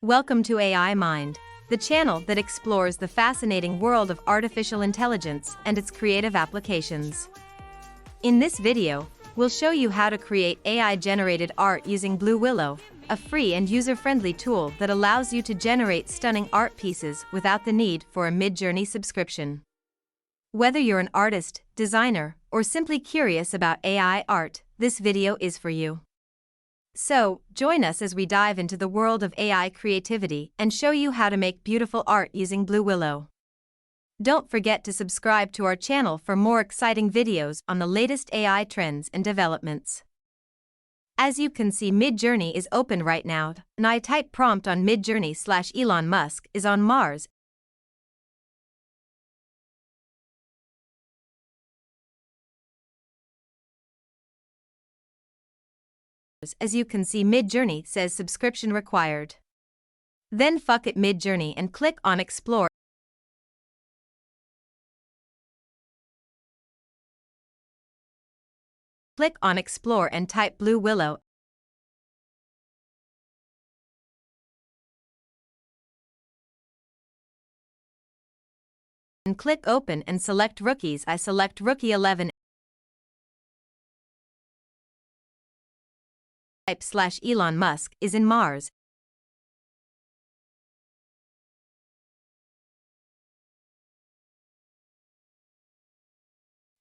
Welcome to AI Mind, the channel that explores the fascinating world of artificial intelligence and its creative applications. In this video, we'll show you how to create AI-generated art using Blue Willow, a free and user-friendly tool that allows you to generate stunning art pieces without the need for a Midjourney subscription. Whether you're an artist, designer, or simply curious about AI art, this video is for you. So, join us as we dive into the world of AI creativity and show you how to make beautiful art using Blue Willow. Don't forget to subscribe to our channel for more exciting videos on the latest AI trends and developments. As you can see, Midjourney is open right now, and I type prompt on Midjourney / Elon Musk is on Mars. As you can see, Midjourney says subscription required. Then fuck it Midjourney and click on Explore. Click on Explore and type Blue Willow. And click Open and select Rookies. I select Rookie 11. Type / Elon Musk is in Mars.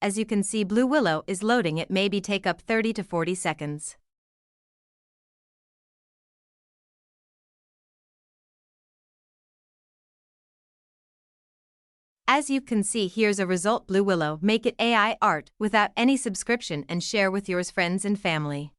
As you can see, Blue Willow is loading. It may take up 30 to 40 seconds. As you can see, here's a result. Blue Willow, make it AI art without any subscription and share with your friends and family.